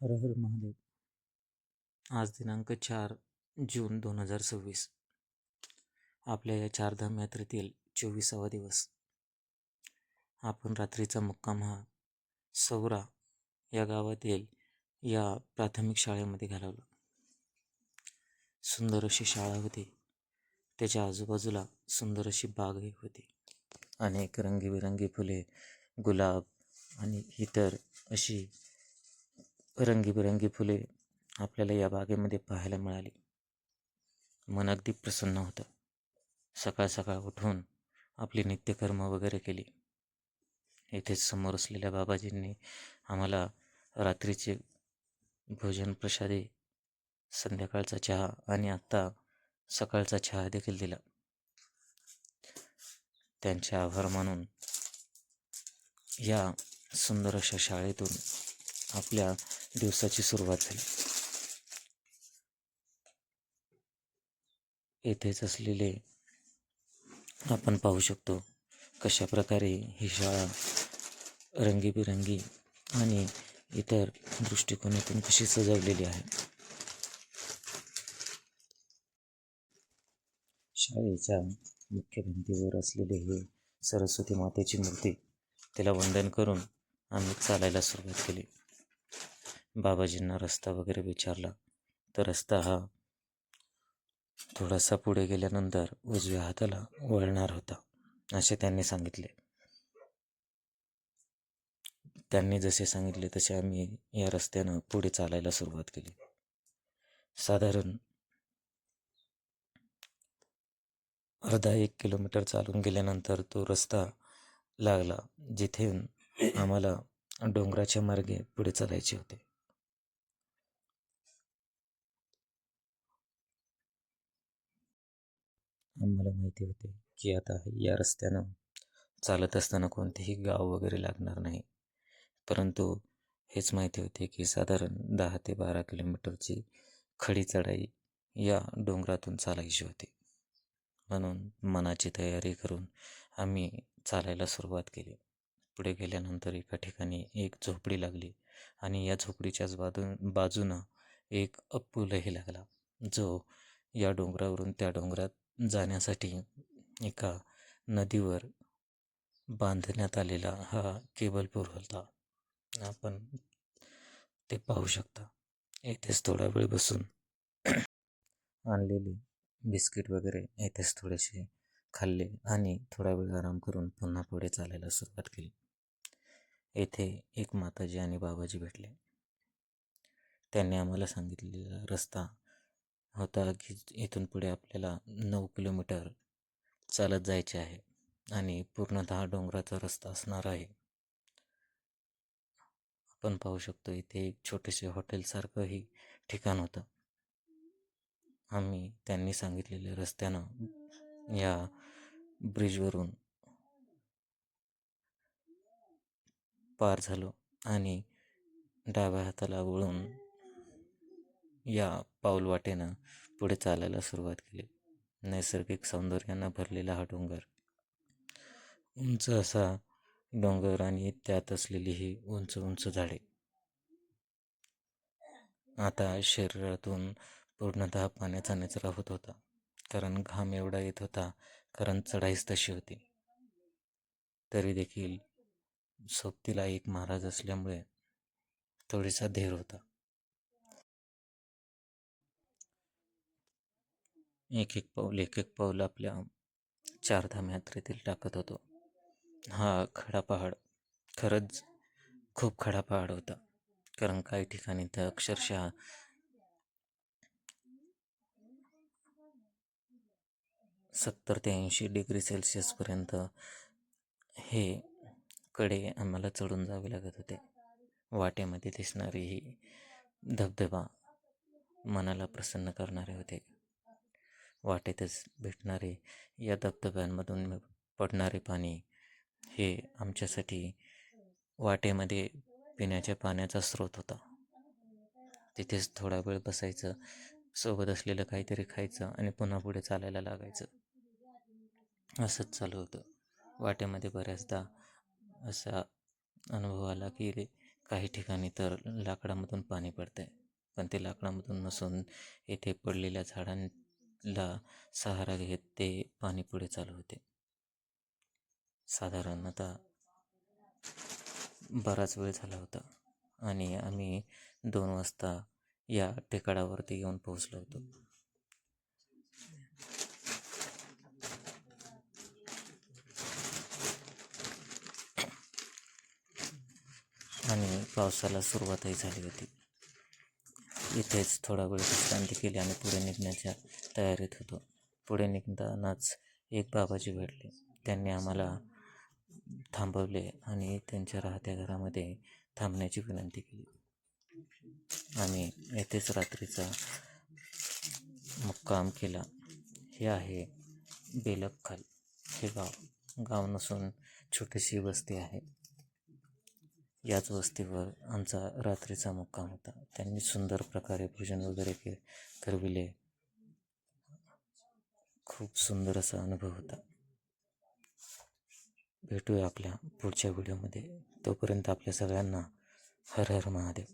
हर हर महादेव. आज दिनांक 4 जून 2026. आपल्या या चारधाम यात्रेतील 24वा दिवस. आपण रात्रीचा मुक्काम हा सौरा या गावातील या प्राथमिक शाळेमध्ये घालवला. सुंदर अशी शाळा होती. त्याच्या आजूबाजूला सुंदर अशी बागही होती. अनेक रंगीबेरंगी फुले, गुलाब आणि इतर अशी रंगीबेरंगी फुले आपल्याला या बागेमध्ये पाहायला मिळाली. मन अगदी प्रसन्न होतं. सकाळ सकाळ उठून आपली नित्यकर्म वगैरे केली. येथेच समोर असलेल्या बाबाजींनी आम्हाला रात्रीचे भोजन प्रसादी, संध्याकाळचा चहा आणि आत्ता सकाळचा चहा देखील दिला. त्यांचे आभार मानून या सुंदर अशा शाळेतून आपल्या दिवसाची सुरुवात झाली. येथेच असलेले आपण पाहू शकतो कशा प्रकारे ही शाळा रंगीबेरंगी आणि इतर दृष्टिकोनातून कशी सजवलेली आहे. शाळेच्या मुख्य भिंतीवर असलेले हे सरस्वती मातेची मूर्ती, तिला वंदन करून आम्ही चालायला सुरुवात केली. बाबाजींना रस्ता वगैरे विचारला तर रस्ता हा थोडासा पुढे गेल्यानंतर उजव्या हाताला वळणार होता असे त्यांनी सांगितले. त्यांनी जसे सांगितले तसे आम्ही या रस्त्यानं पुढे चालायला सुरुवात केली. साधारण अर्धा 1 किलोमीटर चालून गेल्यानंतर तो रस्ता लागला जिथे आम्हाला डोंगराच्या मार्गे पुढे चालायचे होते. आम्हाला माहिती होते की आता या रस्त्यानं चालत असताना कोणतेही गाव वगैरे लागणार नाही, परंतु हेच माहिती होते की साधारण 10 ते 12 किलोमीटरची खडी चढाई या डोंगरातून चालायची होती. म्हणून मनाची तयारी करून आम्ही चालायला सुरुवात केली. पुढे गेल्यानंतर एका ठिकाणी एक झोपडी लागली आणि या झोपडीच्याच बाजूनं एक पूलही लागला, जो या डोंगरावरून त्या डोंगरात जाण्यासाठी एका नदीवर बांधण्यात आलेला हा केबल पूल होता. आपण ते पाहू शकता. येथेच थोडा वेळ बसून आणलेले बिस्किट वगैरे येथेच थोडेसे खाल्ले आणि थोडा वेळ आराम करून पुन्हा पुढे चालायला सुरुवात केली. येथे एक माताजी आणि बाबाजी भेटले. त्यांनी आम्हाला सांगितलेला रस्ता होता की इथून पुढे आपल्याला 9 किलोमीटर चालत जायचे आहे आणि पूर्णतः डोंगराचा रस्ता असणार आहे. आपण पाहू शकतो इथे एक छोटेसे हॉटेलसारखंही ठिकाण होतं. आम्ही त्यांनी सांगितलेल्या रस्त्यानं या ब्रिजवरून पार झालो आणि डाव्या हाताला वळून या पाऊलवाटेनं पुढे चालायला सुरुवात केली. नैसर्गिक सौंदर्यानं भरलेला हा डोंगर, उंच असा डोंगर आणि त्यात असलेली ही उंच उंच झाडे. आता शरीरातून पूर्णतः पाण्याचा निचरा होत होता, कारण घाम एवढा येत होता, कारण चढाईच तशी होती. तरी देखील सोबतीला एक महाराज असल्यामुळे थोडीसा धीर होता. एक एक पाऊल आपल्या चारधाम यात्रेतील टाकत होतो. हा खडा पहाड खरंच खूप खडा पहाड होता, कारण काही ठिकाणी तर अक्षरशः 70 ते 80 डिग्री सेल्सिअसपर्यंत हे कडे आम्हाला चढून जावे लागत होते. वाटेमध्ये दिसणारी ही धबधबा मनाला प्रसन्न करणारे होते. वाटेतच भेटणारे या धबधब्यांमधून पडणारे पाणी हे आमच्यासाठी वाटेमध्ये पिण्याच्या पाण्याचा स्रोत होता. तिथेच थोडा वेळ बसायचं, सोबत असलेलं काहीतरी खायचं आणि पुन्हा पुढे चालायला लागायचं. असंच चालू होतं. वाटेमध्ये बऱ्याचदा असा अनुभव आला की काही ठिकाणी तर लाकडामधून पाणी पडतंय, पण ते लाकडामधून नसून येथे पडलेल्या झाडांना सहारा घेत ते पाणी पुढे चालू होते. साधारणतः बराच वेळ झाला होता आणि आम्ही 2 वाजता या टेकडावरती येऊन पोहोचलो होतो. आणि पावसाला सुरुवातही झाली होती. इथेच थोडा वेळ विश्रांती केली आणि पुढे निघण्याच्या तयारीत होतो. पुढे निघतानाच एक बाबाजी भेटले. त्यांनी आम्हाला थांबवले आणि त्यांच्या राहत्या घरामध्ये थांबण्याची विनंती केली. आम्ही येथेच रात्रीचा मुक्काम केला. हे आहे बेलपखाल हे गाव नसून छोटीशी वस्ती आहे. याच वस्तीवर आमचा रात्रीचा मुक्काम होता. त्यांनी सुंदर प्रकारे भोजन वगैरे करविले. खूप सुंदर असा अनुभव होता. भेटूया आपल्या पुढच्या व्हिडिओमध्ये. तोपर्यंत आपल्या सगळ्यांना हर हर महादेव.